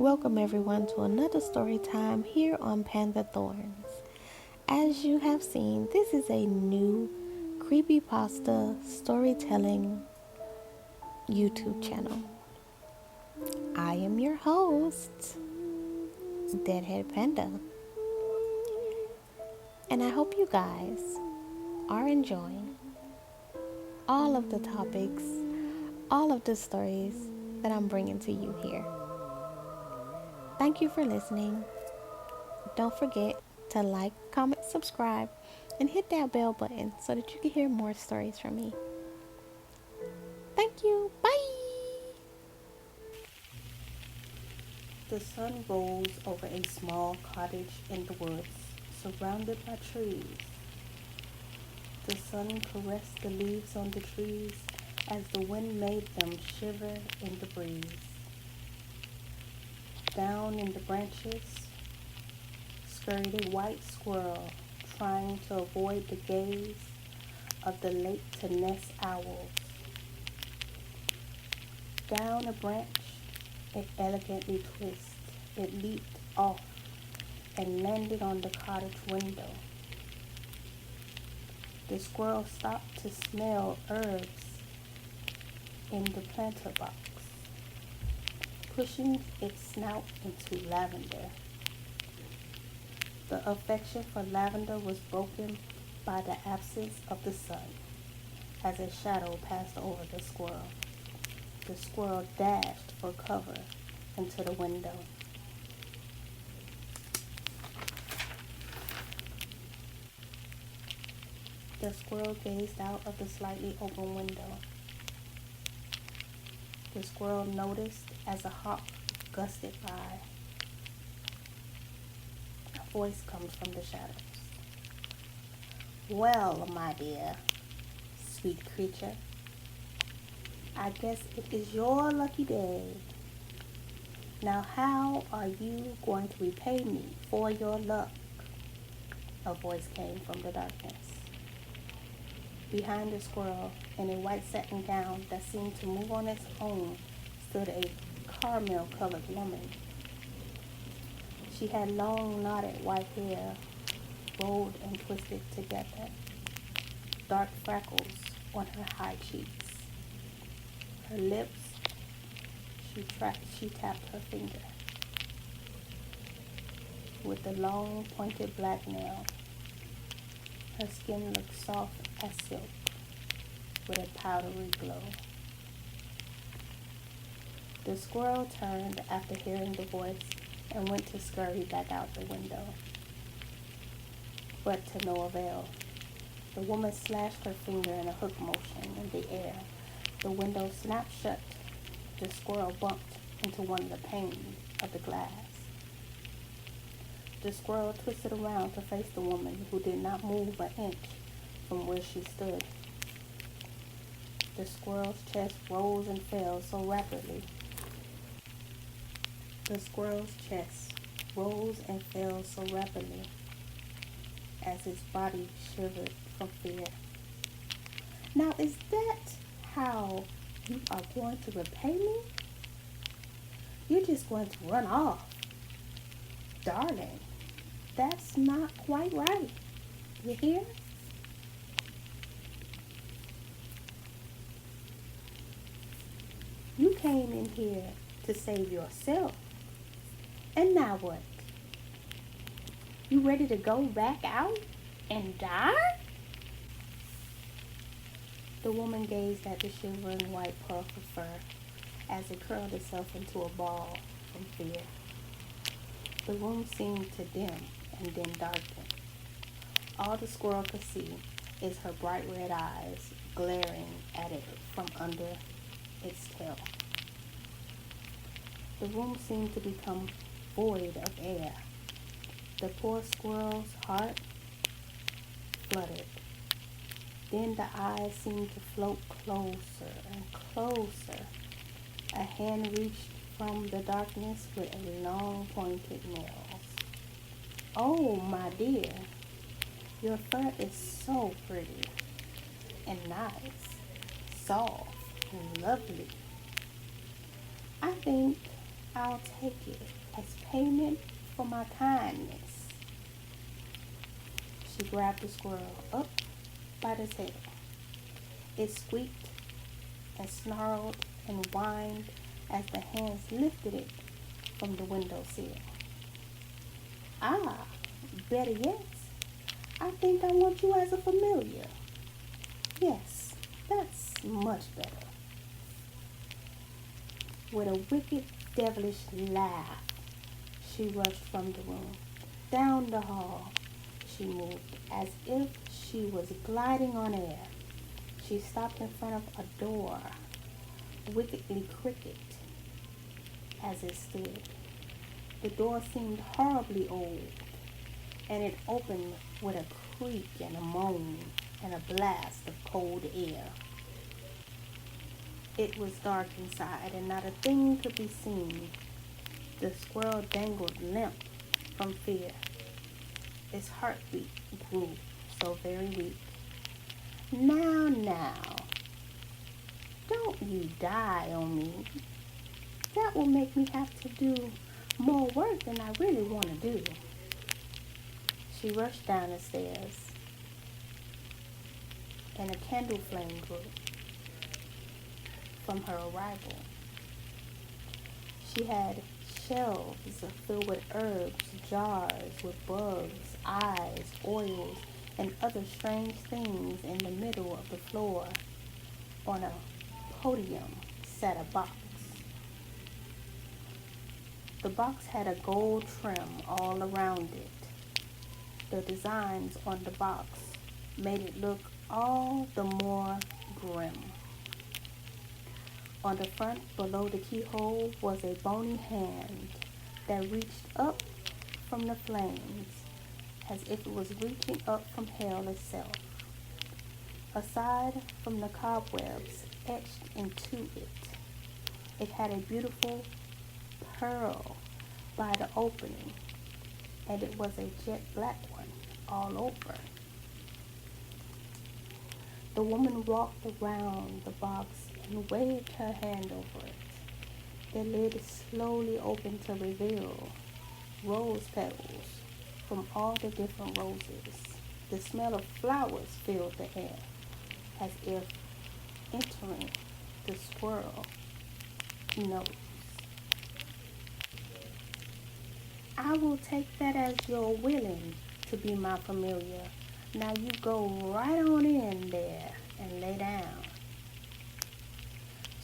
Welcome everyone to another story time here on Panda Thorns. As you have seen, this is a new Creepypasta storytelling YouTube channel. I am your host, Deadhead Panda, and I hope you guys are enjoying all of the topics, all of the stories that I'm bringing to you here. Thank you for listening. Don't forget to like, comment, subscribe, and hit that bell button so that you can hear more stories from me. Thank you. Bye. The sun rose over a small cottage in the woods, surrounded by trees. The sun caressed the leaves on the trees as the wind made them shiver in the breeze. Down in the branches scurried a white squirrel, trying to avoid the gaze of the late-to-nest owls. Down a branch it elegantly twisted. It leaped off and landed on the cottage window. The squirrel stopped to smell herbs in the planter box, pushing its snout into lavender. The affection for lavender was broken by the absence of the sun as a shadow passed over the squirrel. The squirrel dashed for cover into the window. The squirrel gazed out of the slightly open window. The squirrel noticed as a hawk gusted by. A voice comes from the shadows. "Well, my dear, sweet creature, I guess it is your lucky day. Now how are you going to repay me for your luck?" A voice came from the darkness. Behind the squirrel, in a white satin gown that seemed to move on its own, stood a caramel-colored woman. She had long, knotted white hair, rolled and twisted together, dark freckles on her high cheeks. Her lips, she tapped her finger with the long, pointed black nail. Her skin looked soft as silk, with a powdery glow. The squirrel turned after hearing the voice and went to scurry back out the window. But to no avail. The woman slashed her finger in a hook motion in the air. The window snapped shut. The squirrel bumped into one of the panes of the glass. The squirrel twisted around to face the woman, who did not move an inch from where she stood. The squirrel's chest rose and fell so rapidly. The squirrel's chest rose and fell so rapidly as his body shivered from fear. "Now is that how you are going to repay me? You're just going to run off? Darling, that's not quite right. You hear?" "You came in here to save yourself. And now what? You ready to go back out and die?" The woman gazed at the shivering white puff of fur as it curled itself into a ball from fear. The room seemed to dim and then darken. All the squirrel could see is her bright red eyes glaring at it from under its tail. The room seemed to become void of air. The poor squirrel's heart fluttered. Then the eyes seemed to float closer and closer. A hand reached from the darkness with a long pointed nails. "Oh, my dear, your fur is so pretty and nice, soft and lovely. I think I'll take it as payment for my kindness. She grabbed the squirrel up by the tail. It squeaked and snarled and whined as the hands lifted it from the windowsill. Ah, better yet, I think I want you as a familiar. Yes, that's much better. With a wicked, devilish laugh, she rushed from the room. Down the hall she moved as if she was gliding on air. She stopped in front of a door, wickedly crooked as it stood. The door seemed horribly old, and it opened with a creak and a moan and a blast of cold air. It was dark inside, and not a thing could be seen. The squirrel dangled limp from fear. Its heartbeat grew so very weak. Now, don't you die on me. That will make me have to do more work than I really want to do. She rushed down the stairs, and a candle flame grew from her arrival. She had shelves filled with herbs, jars with bugs, eyes, oils, and other strange things. In the middle of the floor, on a podium, sat a box. The box had a gold trim all around it. The designs on the box made it look all the more grim. On the front, below the keyhole, was a bony hand that reached up from the flames as if it was reaching up from hell itself. Aside from the cobwebs etched into it, it had a beautiful pearl by the opening, and it was a jet black one all over. The woman walked around the box and waved her hand over it. The lid slowly opened to reveal rose petals from all the different roses. The smell of flowers filled the air as if entering the squirrel nose. I will take that as you're willing to be my familiar. Now you go right on in there and lay down.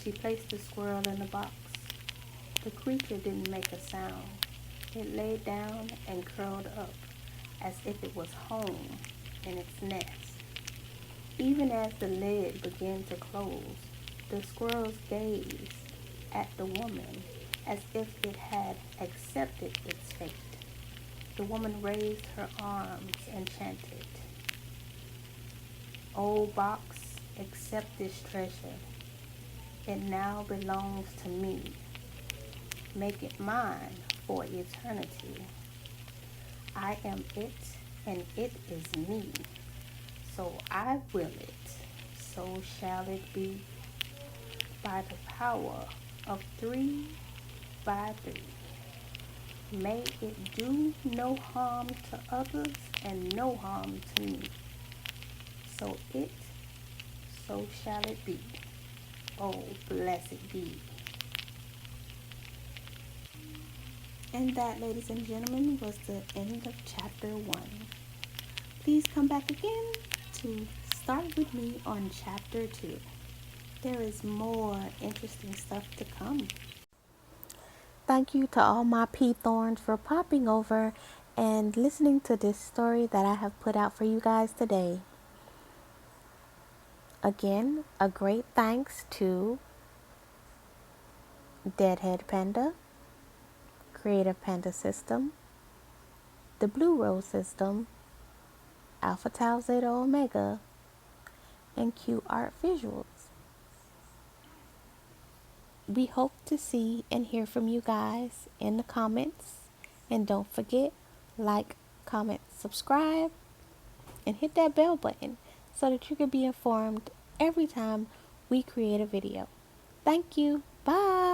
She placed the squirrel in the box. The creature didn't make a sound. It lay down and curled up as if it was home in its nest. Even as the lid began to close, the squirrel's gaze at the woman as if it had accepted its fate. The woman raised her arms and chanted, "O box, accept this treasure. It now belongs to me. Make it mine for eternity. I am it, and it is me. So I will it, so shall it be, by the power of 3 by 3. May it do no harm to others and no harm to me. So shall it be. Oh, blessed be." And that, ladies and gentlemen, was the end of chapter 1. Please come back again to start with me on chapter 2. There is more interesting stuff to come. Thank you to all my pea thorns for popping over and listening to this story that I have put out for you guys today. Again, a great thanks to Deadhead Panda, Creative Panda System, the Blue Rose System, Alpha Tau Zeta Omega, and Q Art Visuals. We hope to see and hear from you guys in the comments. And don't forget, like, comment, subscribe, and hit that bell button so that you can be informed every time we create a video. Thank you. Bye.